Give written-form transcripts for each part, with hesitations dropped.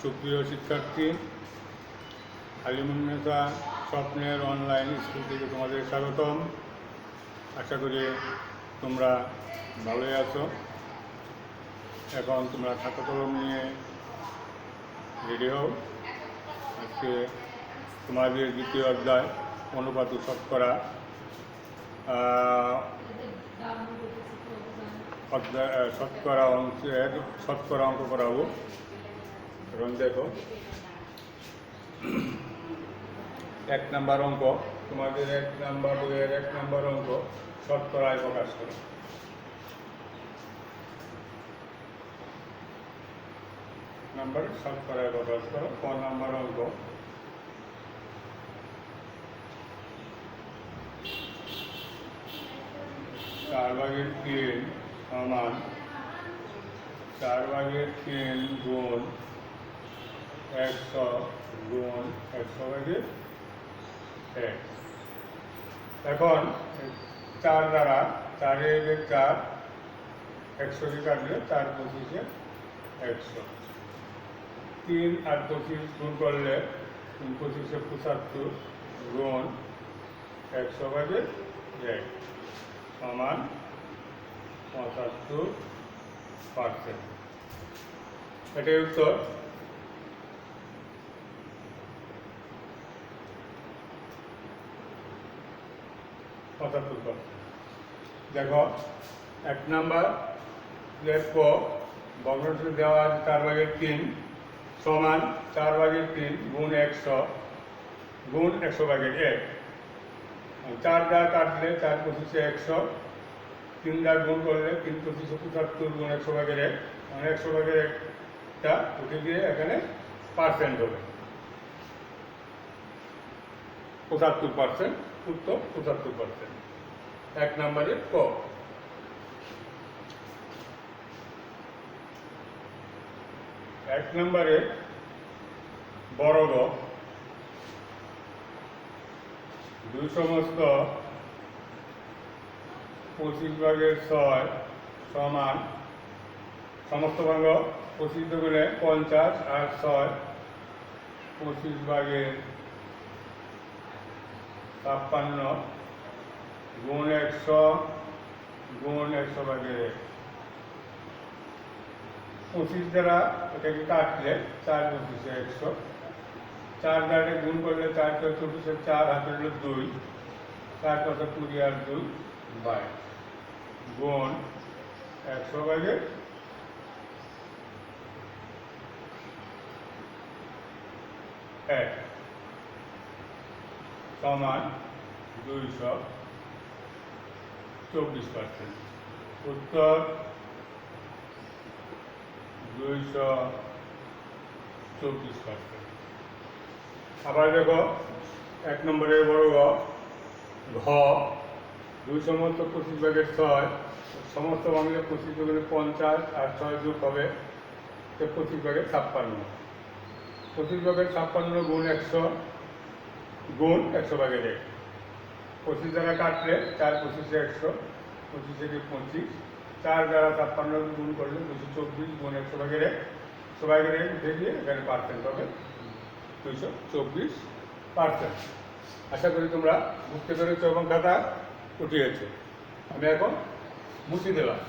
সুপ্রিয় শিক্ষার্থী, আলিমুন্নেসা স্বপ্নের অনলাইন স্কুল থেকে তোমাদের স্বাগতম। আশা করি তোমরা ভালোই আছো। এখন তোমরা খাতা কলম নিয়ে রেডি হও। আজকে তোমাদের দ্বিতীয় অধ্যায় অনুপাত ও শতকরা শতকরা অঙ্ক করাবো। এখন দেখো, 1 নম্বর অঙ্ক, তোমাদের 1 নম্বর বইয়ের 1 নম্বর অঙ্ক শতকরায় প্রকাশ করো। শতকরায় প্রকাশ করো। ক নম্বর অঙ্ক, চার ভাগের 3 সমান 4 ভাগের 3 গুণ 100 গুণ 100 ভাগের 1। এখন 4 দ্বারা 4 এর 4 100 কে কাটলে 4 25 100, 3 আর 25 গুণ করলে 3 25 75 গুণ 100 ভাগের 1 সমান 75%। এটাই উত্তর। দেখো, 1 নম্বর দেখো, ভগ্নাংশে দেওয়া আছে 4 ভাগের 3 সমান 4 ভাগের 3 গুণ 100 গুণ 100 ভাগের 1। 4 দ্বারা কাটলে 4 25 100, 3 দ্বারা গুণ করলে 3 25 75 গুণ 100 ভাগের 1, মানে 100 ভাগের 1টা উঠে দিয়ে এখানে পার্সেন্ট হবে 75%। উত্তর 75%। 1 নম্বরে ক। 1 নম্বরে বর্গ 2 সমস্ত 25 ভাগের 6 সমান সমস্ত ভাগ 25 গুণে 50 আর 6 25 ভাগের 56 গুণ 100 গুণ 100 ভাগের 1। 25 দ্বারা এটাকে কাটলে 4 25 100, 4 দ্বারা গুণ করলে 4 24 4 হাতে হলো 2, 4 কথা 20 আর 2 22 গুণ 100 ভাগের 1 সমান 224%। উত্তর 224%। আবার দেখো, 1 নম্বরের বর্গ ঘ 2 সমস্ত 25 ভাগের 6 সমস্ত ভাঙলে 25 গুণে 50 আর 6 যোগ হবে 25 ভাগের 56। 25 ভাগের 56 গুণ 100 গুণ 100 ভাগের 1। 25 দ্বারা কাটলে 4 25 100, 25 থেকে 25, 4 দ্বারা 56 গুণ করলে 224 গুণ 100 ভাগের 1, 100 ভাগের 1 উঠে দিয়ে এখানে পার্সেন্ট হবে 224%। আশা করি তোমরা বুঝতে পেরেছ এবং খাতা উঠিয়েছ। আমি এখন মুছে দিলাম।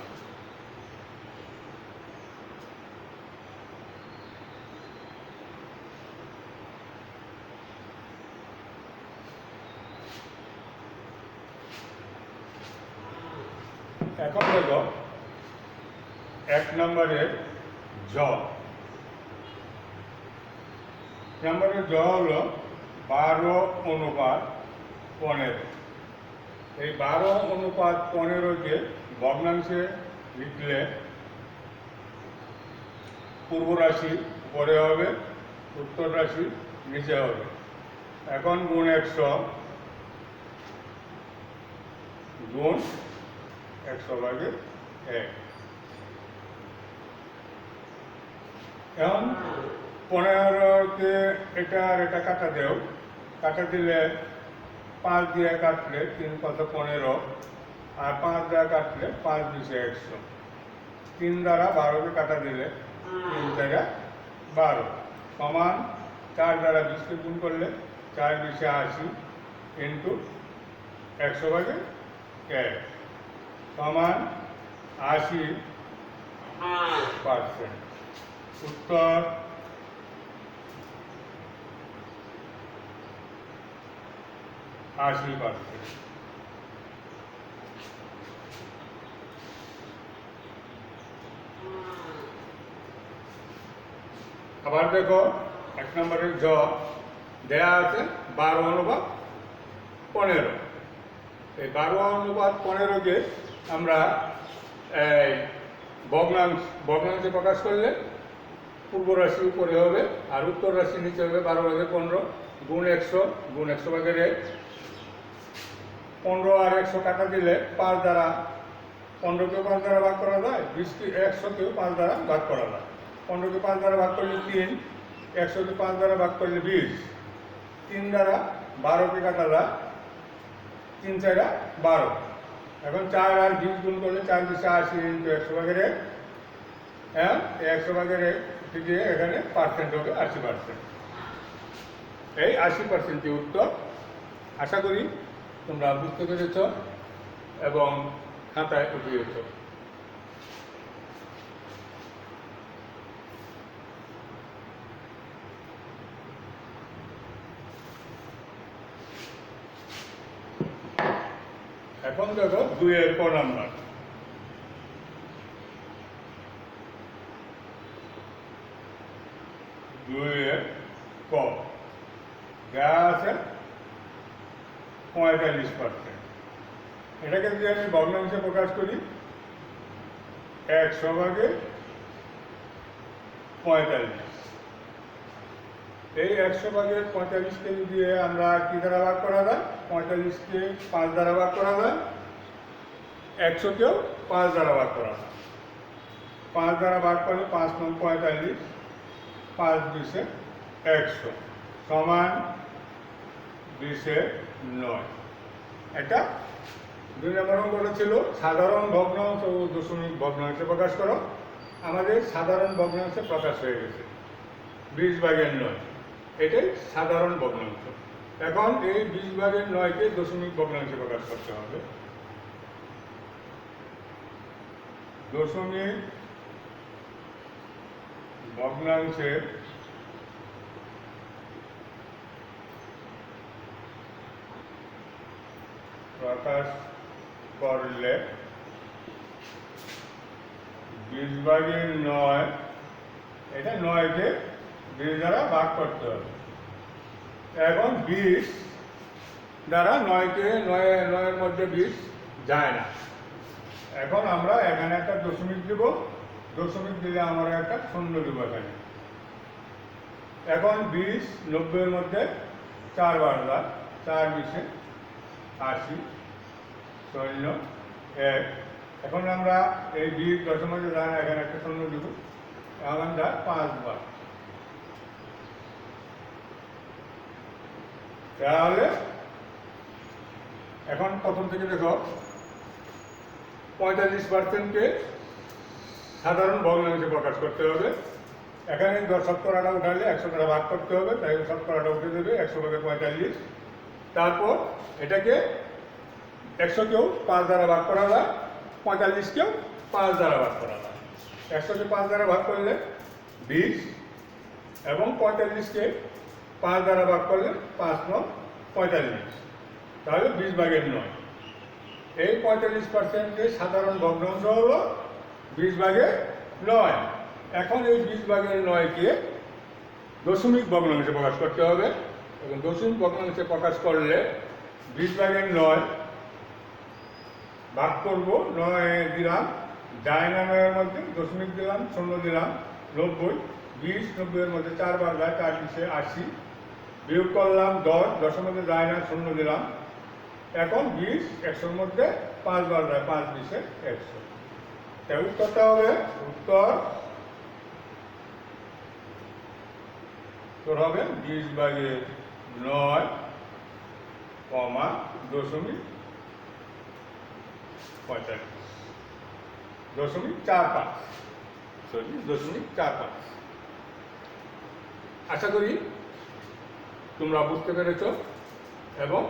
এখন দেখো, 1 নম্বরের জ। নম্বরের জ হলো 12:15। এই 12:15কে ভগ্নাংশে লিখলে পূর্ব রাশি উপরে হবে, উত্তর রাশি নিচে হবে। এখন গুণ 100 গুণ 100 ভাগের 1। এখন 15কে এটা আর এটা কাটা দেও, কাটা দিলে 5 দিয়ে কাটলে 3 কত 15, আর 5 দ্বারা কাটলে 5 2 100। 3 দ্বারা 12কে কাটা দিলে 3 4 12। সমান 4 দ্বারা 20কে গুণ করলে 4 20 80 ইন্টু 100/1 সমান 80%। উত্তর 80%। আবার দেখো 1 নম্বরের জ দেয়া আছে 12/15। এই 12/15কে আমরা এই ভগ্নাংশে প্রকাশ করলে পূর্ব রাশি উপরে হবে আর উত্তর রাশি নিচে হবে। 12/15 গুণ 100 গুণ 100/1। 15 আর 100 কাটা দিলে 5 দ্বারা 15কে 5 দ্বারা ভাগ করা যায়, 20কে 100কেও 5 দ্বারা ভাগ করা যায়। 15কে 5 দ্বারা ভাগ করলে 3, 100কে 5 দ্বারা ভাগ করলে 20। 3 দ্বারা 12কে কাটা যায়, 3 4 12। এখন 4 আর 20 গুণ করলে 4 20 80 ইন্টু 100/1। হ্যাঁ, 100/1 থেকে এখানে পার্সেন্ট হবে 80%। এই 80%ই উত্তর। আশা করি তোমরা বুঝতে পেরেছ এবং খাতায় উঠিয়েছ। এখন দেখো 2-এর ক নাম্বার। 2-এর ক দেওয়া আছে 45%। এটাকে যদি আমি ভগ্নাংশে প্রকাশ করি 100/45। এই 100/45কে যদি আমরা কি দ্বারা ভাগ করা যায়, 45কে 5 দ্বারা ভাগ করা যায়, 100কেও 5 দ্বারা ভাগ করা যায়। 5 দ্বারা ভাগ করলে 5 9 45, 5 20 100 সমান 20/9। এটা 2 নম্বর অঙ্কটা ছিল সাধারণ ভগ্নাংশ ও দশমিক ভগ্নাংশে প্রকাশ করো। আমাদের সাধারণ ভগ্নাংশে প্রকাশ হয়ে গেছে 20/9। এটাই সাধারণ ভগ্নাংশ। এখন এই 20/9কে দশমিক ভগ্নাংশে প্রকাশ করতে হবে। দশমিক ভগ্নাংশে প্রকাশ করলে 20/9, এটা 9কে 20 দ্বারা ভাগ করতে হবে। এখন 20 দ্বারা 9কে 9-এর মধ্যে 20 যায় না। এখন আমরা এখানে একটা দশমিক দেব, দশমিক দিলে আমরা একটা শূন্য দেব এখানে। এখন 20 90-এর মধ্যে 4 বার যায়, 4 20 80 0 1। এখন আমরা এই 20 দশমিকে যায় না, এখানে একটা শূন্য দেব, এখন যায় 5 বার। তাহলে এখন প্রথম থেকে দেখো 45%কে সাধারণ ভগ্নাংশে প্রকাশ করতে হবে। এখানে 10% উঠালে 100 দ্বারা ভাগ করতে হবে, তাই 10% উঠে দেবে 100/45। তারপর এটাকে 100কেও 5 দ্বারা ভাগ করা যায়, 45কেও 5 দ্বারা ভাগ করা যায়। 100কে 5 দ্বারা ভাগ করলে 20 এবং 45কে 5 দ্বারা ভাগ করলে 5 9 45, তাহলে 20/9। এই 45%কে সাধারণ ভগ্নাংশ হলো 20/9। এখন এই 20/9কে দশমিক ভগ্নাংশে প্রকাশ করতে হবে এবং দশমিক ভগ্নাংশে প্রকাশ করলে 20/9 ভাগ করবো, 9 দিলাম, যায় না 9-এর মধ্যে, দশমিক দিলাম, শূন্য দিলাম, 90। 20 90-এর মধ্যে 4 বার যায়, 4 20 80। বিয়োগ করলাম 10, 10-এর মধ্যে যায় না, শূন্য দিলাম। এখন 20 100-এর মধ্যে 5 বার যায়, 5 20 100। তাই উত্তরটা হবে উত্তর হবে 20/9, দশমিক 45, দশমিক 45, সরি 0.45। আশা করি তোমরা বুঝতে পেরেছ এবং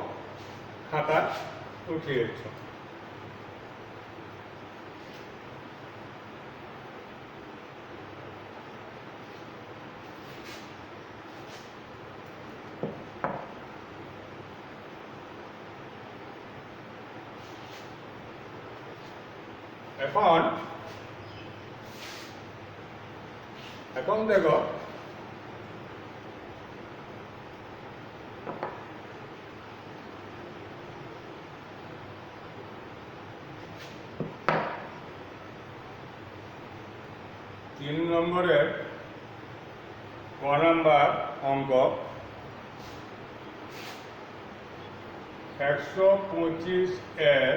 খাতা উঠিয়েছ। এখন দেখো তিন নম্বরের ক নাম্বার অঙ্ক 125 এর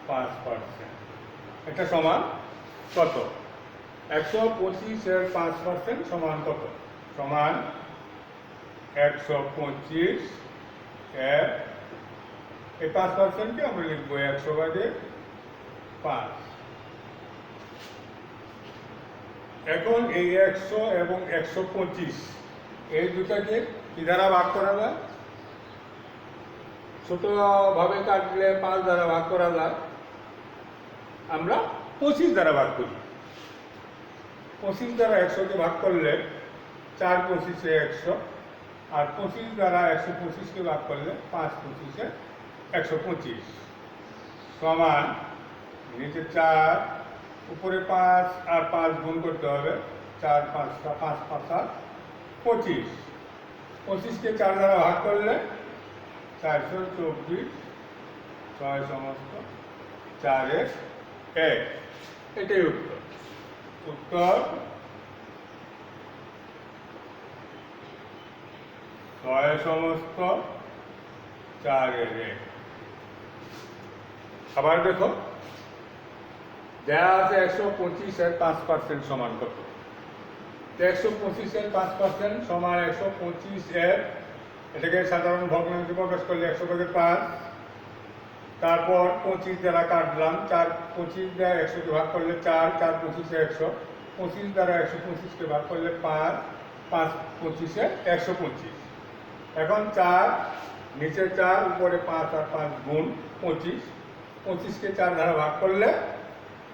5%। এটা সমান কত? 125 এর 5% সমান কত? সমান 125 এর এই 5%কে আমরা লিখবো 100/5। এখন এই 100 এবং 125 এই দুটাকে কি দ্বারা ভাগ করা যায়? ছোটভাবে কাটলে 5 দ্বারা ভাগ করা যায়, আমরা 25 দ্বারা ভাগ করি। 25 দ্বারা 100কে ভাগ করলে 4 25 100, আর 25 দ্বারা 125কে ভাগ করলে 5 25 125 সমান নিচে 4 উপরে 5 আর 5 গুণ করতে হবে। 4 5 5 5 25। 25কে 4 দ্বারা ভাগ করলে 424, 6 সমস্ত 4 এর 1। এটাই উত্তর। উত্তর 6 সমস্ত 4 এর 1। আবার দেখো দেয়া আছে 125 এর 5% সমান কত? 125 এর 5% সমান 125 এর, এটাকে সাধারণ ভগ্নাংশে প্রকাশ করলে 100/5। তারপর 25 দ্বারা কাটলাম, 4 25 দ্বারা 100কে ভাগ করলে 4 4 25 100, 25 দ্বারা 125কে ভাগ করলে 5 5 25 125। এখন 4 নিচে 4 উপরে 5 আর 5 গুণ 25। 25কে 4 দ্বারা ভাগ করলে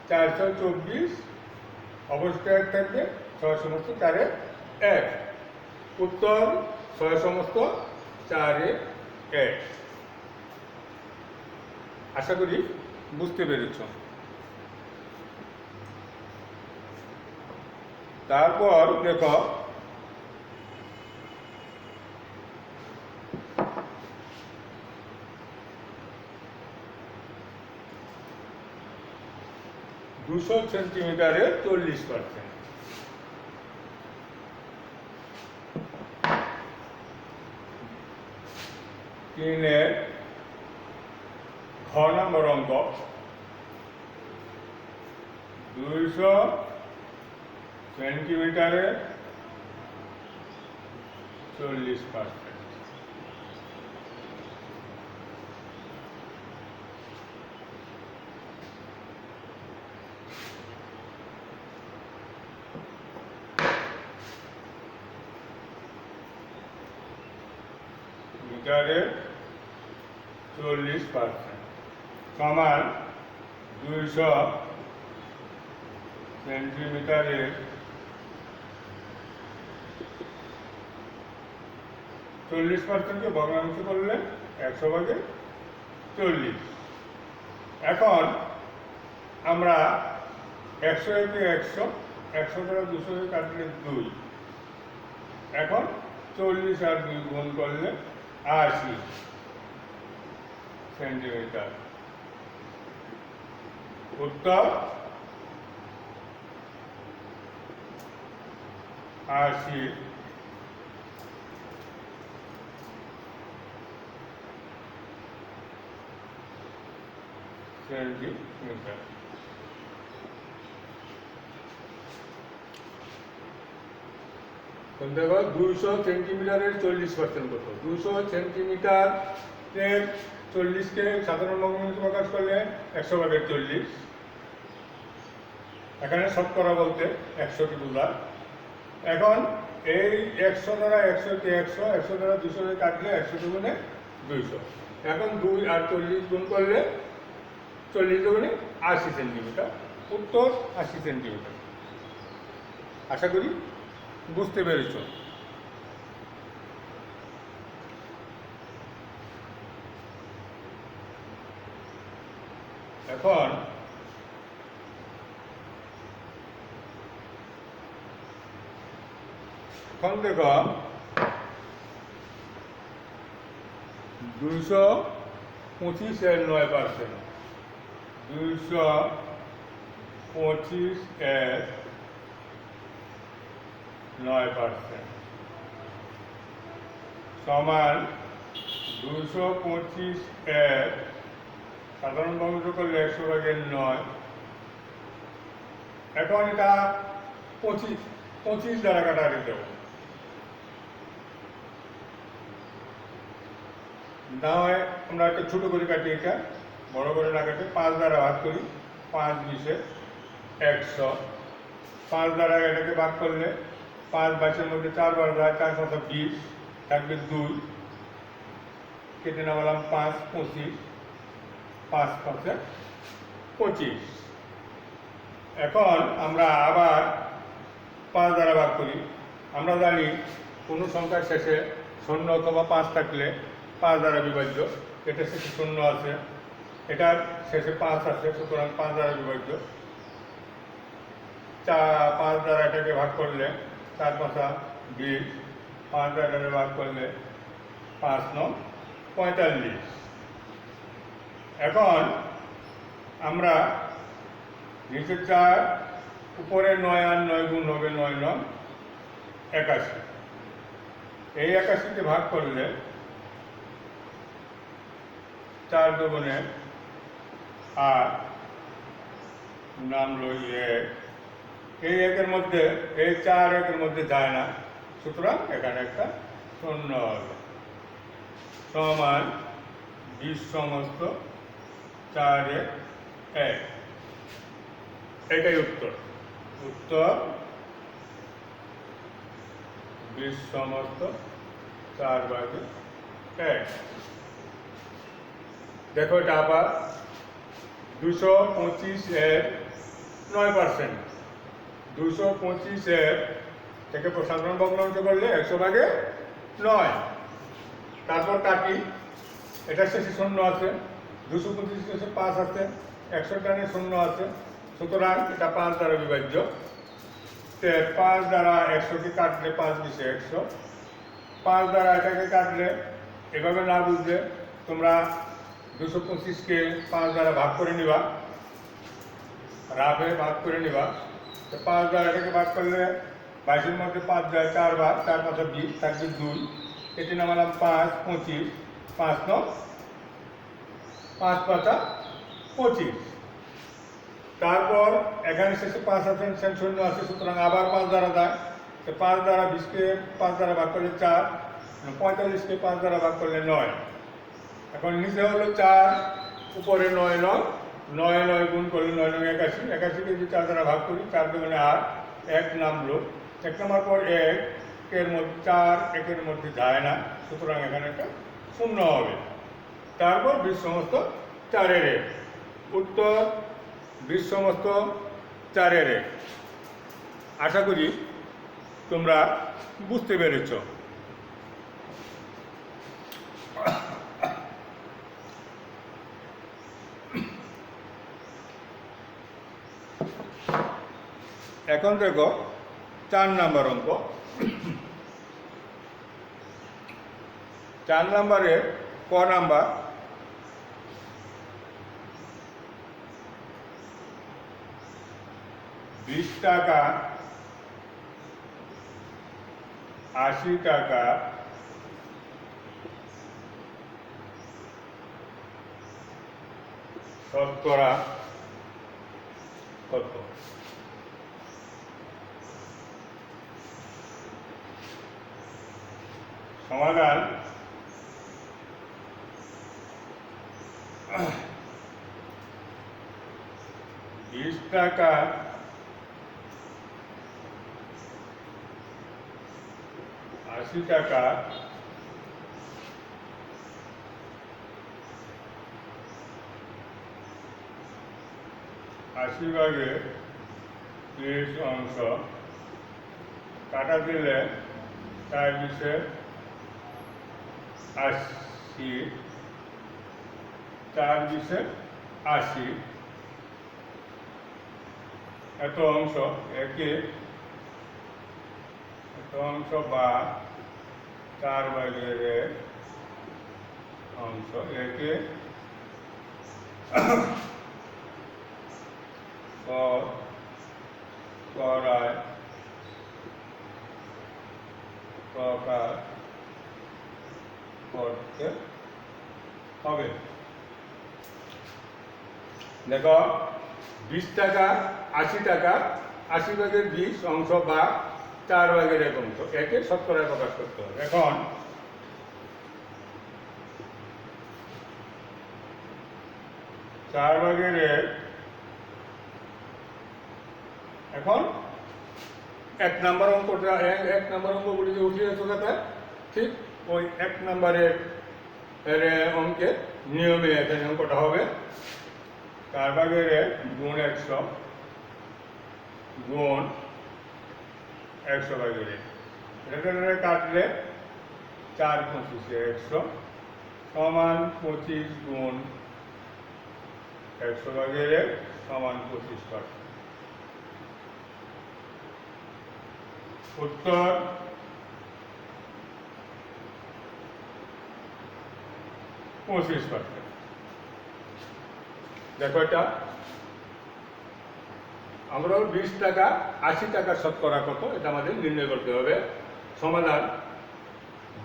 424, অবশ্যই 1 থাকবে, 6 সমস্ত 4 এর 1। উত্তর 6 সমস্ত 4 এর 1। আশা করি বুঝতে পেরেছ। তারপর দেখো দুশো সেন্টিমিটারের 40%। তিনের ঘ নম্বর অঙ্ক 200 সেন্টিমিটারের 40%। মিটারের 40% সমান 200 সেন্টিমিটারের 40%কে ভগ্নাংশ করলে 100/40। এখন আমরা 100 একে 100, 100 দ্বারা 200কে কাটলে 2। এখন 40 আর 2 গুণ করলে 80 সেন্টিমিটার। উত্তর 80 সেন্টিমিটার। দেখো 200 সেন্টিমিটারের 40% কত? 200 সেন্টিমিটারের 40কে সাধারণ ভগ্নাংশে প্রকাশ করলে 100/40। এখানে শতকরা বলতে 100কে বোঝায়। এখন এই 100 দ্বারা 100কে 100, 100 দ্বারা 200 কাটলে 100 দুগুণে 200। এখন 2 আর 40 গুণ করলে 40 দুগুণে 80 সেন্টিমিটার। উত্তর 80 সেন্টিমিটার। আশা করি বুঝতে পেরেছ। এখন দেখো 225 এর 9%, 225 এর 9% সমান 225 এর সাধারণ বর্গ করলে 100/9। এখন এটা 25 দ্বারা কাটাকাটি দেব। না হয় আমরা একটা ছোটো করে কাটি, এটা বড় করে না কাটে 5 দ্বারা ভাগ করি। 5 20 100। 5 দ্বারা এটাকে ভাগ করলে 5 5-এর মধ্যে 4 বার যায়, 4 5 20, থাকবে 2, কেটে নামালাম 5 25, 5 5 25। এখন আমরা আবার 5 দ্বারা ভাগ করি। আমরা জানি কোনো সংখ্যার শেষে 0 অথবা 5 থাকলে 5 দ্বারা বিভাজ্য। এটা শেষে 0 আছে, এটার শেষে 5 আছে, সুতরাং 5 দ্বারা বিভাজ্য। 5 দ্বারা এটাকে ভাগ করলে 4 5 20, 5 দ্বারা ভাগ করলে 5 9 45। এখন আমরা নিচে 4, উপরে 9 আর 9 গুণ হবে 9 9 81। এই 81কে ভাগ করলে 4 দুগুণে 8, নামলো 1। এই 1-এর মধ্যে, এই 4 1-এর মধ্যে যায় না, সুতরাং এখানে একটা 0 হবে। সমান 20 সমস্ত 4 1 1। এটাই উত্তর। উত্তর 20 সমস্ত 4/1। দেখো এটা আবার 225 এর 9%। 225 এর থেকে সাধারণ ভগ্নাংশ করলে 100/9। তারপর কাটি, এটা শেষে 0 আছে, 225 শেষে 5 আছে, 100 টানে 0 আছে, সুতরাং এটা 5 দ্বারা বিভাজ্য। 5 দ্বারা 100কে কাটলে 5 20 100। 5 দ্বারা এটাকে কাটলে এভাবে না বুঝলে তোমরা 225কে 5 দ্বারা ভাগ করে নিবা, রাফে ভাগ করে নিবা। তো 5 দ্বারা এটাকে ভাগ করলে 22-এর মধ্যে 5 যায়, 4 বার, 4 5 20, থাকবে 2, কেটে নামালাম 5 25, 5 9 5 5 25। তারপর এখানে শেষে 5 আছে, 0 আছে, সুতরাং আবার 5 দ্বারা যায়। তো 5 দ্বারা 20কে 5 দ্বারা ভাগ করলে 4, 45কে 5 দ্বারা ভাগ করলে 9। এখন নিচে হলো 4, উপরে 9 9, 9 9 গুণ করলে 9 9 81। 81কে যদি 4 দ্বারা ভাগ করি, 4 দুগুণে 8, 1 নামলো। 1 নামার পর 1 এর মধ্যে 4 1-এর মধ্যে যায় না, সুতরাং এখানে একটা 0 হবে। তারপর 20 সমস্ত 4-এর 1। উত্তর 20 সমস্ত 4-এর 1। আশা করি তোমরা বুঝতে পেরেছ। এখন দেখো 4 নাম্বার অঙ্ক। 4 নাম্বারে ক নাম্বার, বিশ টাকা 80 টাকা শতকরা কত? সমাধান: 20 টাকা 80 টাকা 80 ভাগে 30 অংশ কাটা দিলে 4 20 80, 4 20 80, এত অংশ একে এত অংশ বা 4 ভাগের 1 অংশ একে করায় প্রকার করতে হবে। দেখো 20 টাকা 80 টাকা 80 ভাগের 20 অংশ বা 4 ভাগের 1 অংশ একে শতকরায় প্রকাশ করতে হবে। এখন চার ভাগের 1 এখন 1 নম্বর অঙ্কটা 1 নম্বর অঙ্কগুলি যে উঠিয়েছো খাতায় ঠিক ওই 1 নম্বরের অঙ্কের নিয়মে এখানে অঙ্কটা হবে। 4 ভাগের 1 গুণ 100 গুণ 100 ভাগের 1 এটা কাটলে 4 25 100 সমান 25 গুণ 100 ভাগের 1 সমান 25%। উত্তর 25%। দেখো এটা আমরা 20 টাকা 80 টাকা শতকরা কত এটা আমাদের নির্ণয় করতে হবে। সমাধান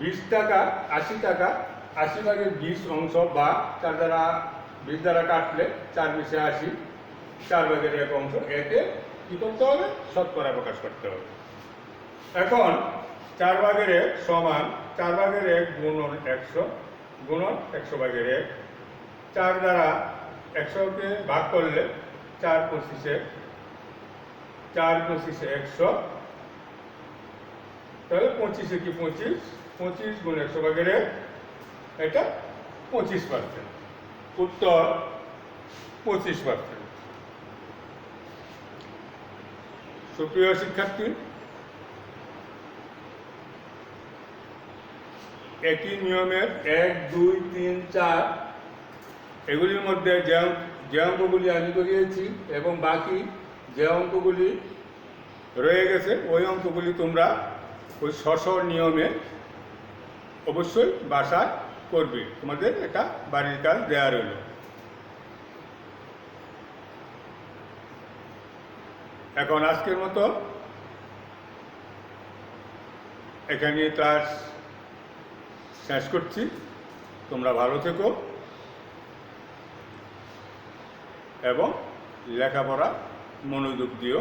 20 টাকা 80 টাকা 80 ভাগের 20 অংশ বা 4 দ্বারা 20 দ্বারা কাটলে 4 20 80, 4 ভাগের 1 অংশ একে কি করতে হবে শতকরা প্রকাশ করতে হবে। এখন 4 ভাগের 1 সমান 4 ভাগের 1 গুণন 100 গুণন 100 ভাগের 1, 4 দ্বারা 100কে ভাগ করলে 4 25 4 25 100, তাহলে 25 কি 25 25 গুণ 100 ভাগের 1 এটা 25%। উত্তর 25%। সুপ্রিয় শিক্ষার্থী, একই নিয়মের 1 2 3 4 এগুলির মধ্যে যে অঙ্কগুলি আমি করিয়েছি এবং বাকি যে অঙ্কগুলি রয়ে গেছে ওই অঙ্কগুলি তোমরা ওই স্ব নিয়মে অবশ্যই বাসায় করবে। তোমাদের এটা বাড়ির কাজ দেওয়া রইল। এখন আজকের মতো এখানে ক্লাস শেষ করছি। তোমরা ভালো থেকো এবং লেখাপড়া মনোযোগ দিও।